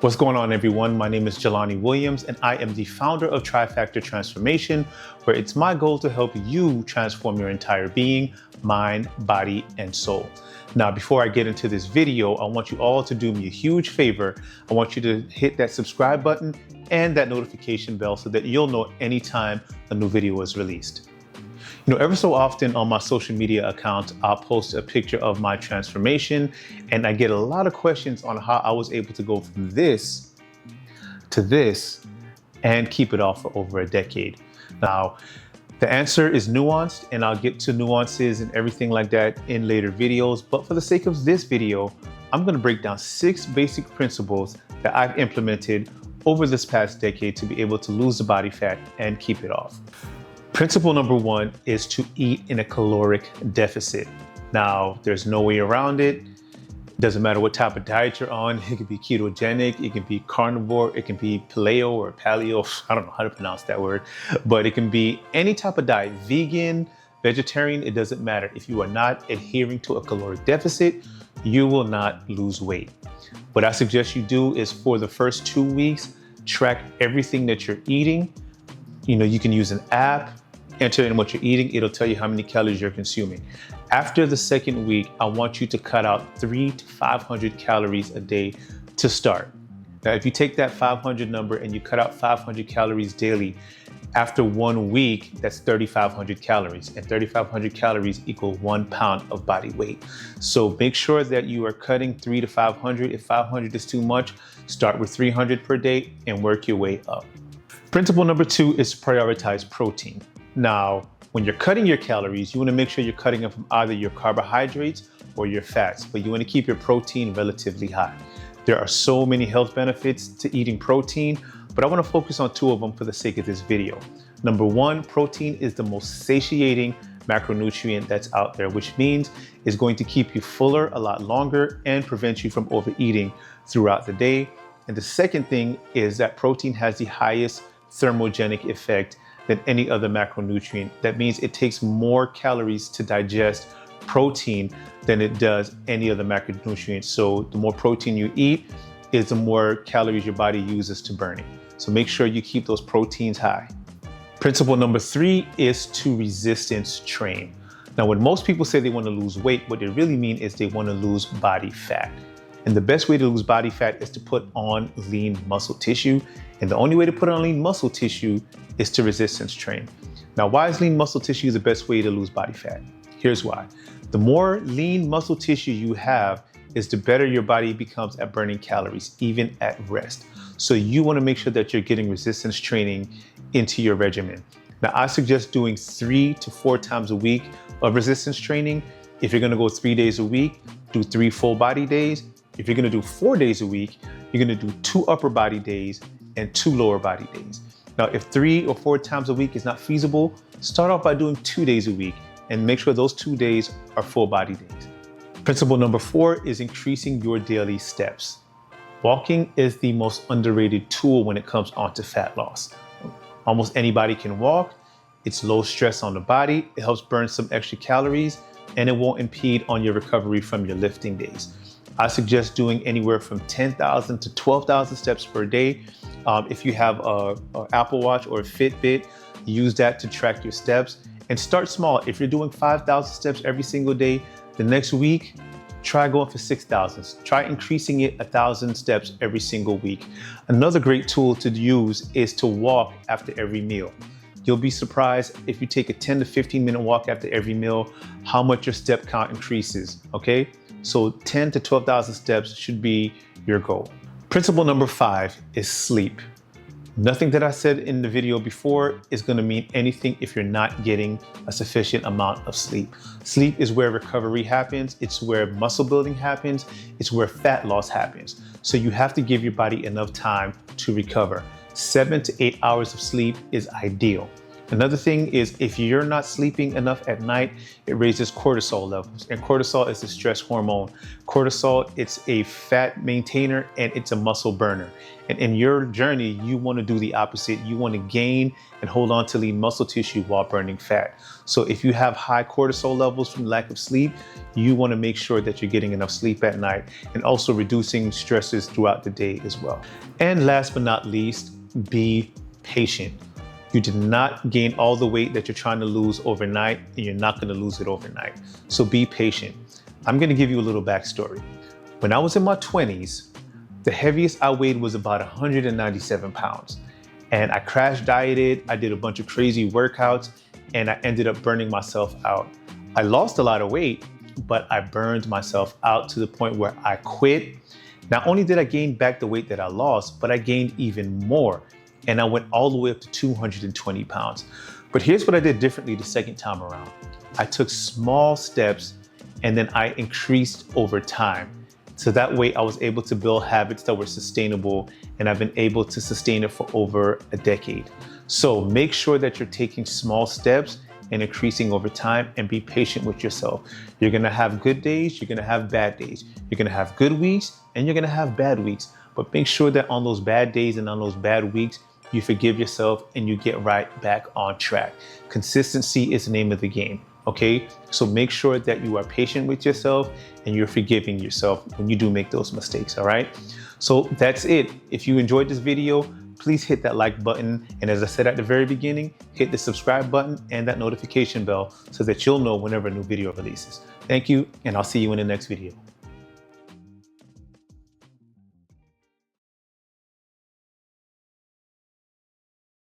What's going on, everyone? My name is Jelani Williams, and I am the founder of Trifactor Transformation, where it's my goal to help you transform your entire being, mind, body, and soul. Now, before I get into this video, I want you all to do me a huge favor. I want you to hit that subscribe button and that notification bell so that you'll know anytime a new video is released. Ever so often on my social media account, I'll post a picture of my transformation, and I get a lot of questions on how I was able to go from this to this and keep it off for over a decade. Now, the answer is nuanced, and I'll get to nuances and everything like that in later videos. But for the sake of this video, I'm going to break down 6 basic principles that I've implemented over this past decade to be able to lose the body fat and keep it off. Principle number 1 is to eat in a caloric deficit. Now, there's no way around it. Doesn't matter what type of diet you're on. It can be ketogenic, it can be carnivore, it can be paleo or paleo. I don't know how to pronounce that word, but it can be any type of diet, vegan, vegetarian, it doesn't matter. If you are not adhering to a caloric deficit, you will not lose weight. What I suggest you do is for the first 2 weeks, track everything that you're eating. You can use an app, enter in what you're eating, it'll tell you how many calories you're consuming. After the second week, I want you to cut out 300 to 500 calories a day to start. Now, if you take that 500 number and you cut out 500 calories daily, after 1 week, that's 3,500 calories, and 3,500 calories equal 1 pound of body weight. So make sure that you are cutting 300 to 500. If 500 is too much, start with 300 per day and work your way up. Principle number 2 is to prioritize protein. Now, when you're cutting your calories, you want to make sure you're cutting them from either your carbohydrates or your fats, but you want to keep your protein relatively high. There are so many health benefits to eating protein, but I want to focus on 2 of them for the sake of this video. Number 1, protein is the most satiating macronutrient that's out there, which means it's going to keep you fuller a lot longer and prevent you from overeating throughout the day. And the second thing is that protein has the highest thermogenic effect than any other macronutrient. That means it takes more calories to digest protein than it does any other macronutrient. So the more protein you eat is the more calories your body uses to burn it. So make sure you keep those proteins high. Principle number 3 is to resistance train. Now, when most people say they want to lose weight, what they really mean is they want to lose body fat. And the best way to lose body fat is to put on lean muscle tissue. And the only way to put on lean muscle tissue is to resistance train. Now, why is lean muscle tissue the best way to lose body fat? Here's why. The more lean muscle tissue you have is the better your body becomes at burning calories, even at rest. So you want to make sure that you're getting resistance training into your regimen. Now, I suggest doing 3 to 4 times a week of resistance training. If you're going to go 3 days a week, do 3 full body days. If you're going to do 4 days a week, you're going to do 2 upper body days and 2 lower body days. Now, if 3 or 4 times a week is not feasible, start off by doing 2 days a week and make sure those 2 days are full body days. Principle number 4 is increasing your daily steps. Walking is the most underrated tool when it comes onto fat loss. Almost anybody can walk. It's low stress on the body. It helps burn some extra calories, and it won't impede on your recovery from your lifting days. I suggest doing anywhere from 10,000 to 12,000 steps per day. If you have an Apple Watch or a Fitbit, use that to track your steps and start small. If you're doing 5,000 steps every single day, the next week, try going for 6,000. Try increasing it 1,000 steps every single week. Another great tool to use is to walk after every meal. You'll be surprised if you take a 10 to 15 minute walk after every meal, how much your step count increases, okay? So 10 to 12,000 steps should be your goal. Principle number 5 is sleep. Nothing that I said in the video before is going to mean anything if you're not getting a sufficient amount of sleep. Sleep is where recovery happens. It's where muscle building happens. It's where fat loss happens. So you have to give your body enough time to recover. 7 to 8 hours of sleep is ideal. Another thing is if you're not sleeping enough at night, it raises cortisol levels. And cortisol is a stress hormone. Cortisol, it's a fat maintainer and it's a muscle burner. And in your journey, you want to do the opposite. You want to gain and hold on to lean muscle tissue while burning fat. So if you have high cortisol levels from lack of sleep, you want to make sure that you're getting enough sleep at night and also reducing stresses throughout the day as well. And last but not least, be patient. You did not gain all the weight that you're trying to lose overnight, and you're not going to lose it overnight. So be patient. I'm going to give you a little backstory. When I was in my 20s, the heaviest I weighed was about 197 pounds. And I crash dieted, I did a bunch of crazy workouts, and I ended up burning myself out. I lost a lot of weight, but I burned myself out to the point where I quit. Not only did I gain back the weight that I lost, but I gained even more. And I went all the way up to 220 pounds. But here's what I did differently the second time around. I took small steps and then I increased over time. So that way I was able to build habits that were sustainable, and I've been able to sustain it for over a decade. So make sure that you're taking small steps and increasing over time, and be patient with yourself. You're gonna have good days, you're gonna have bad days. You're gonna have good weeks and you're gonna have bad weeks. But make sure that on those bad days and on those bad weeks, you forgive yourself and you get right back on track. Consistency is the name of the game, okay? So make sure that you are patient with yourself and you're forgiving yourself when you do make those mistakes, all right? So that's it. If you enjoyed this video, please hit that like button. And as I said at the very beginning, hit the subscribe button and that notification bell so that you'll know whenever a new video releases. Thank you, and I'll see you in the next video.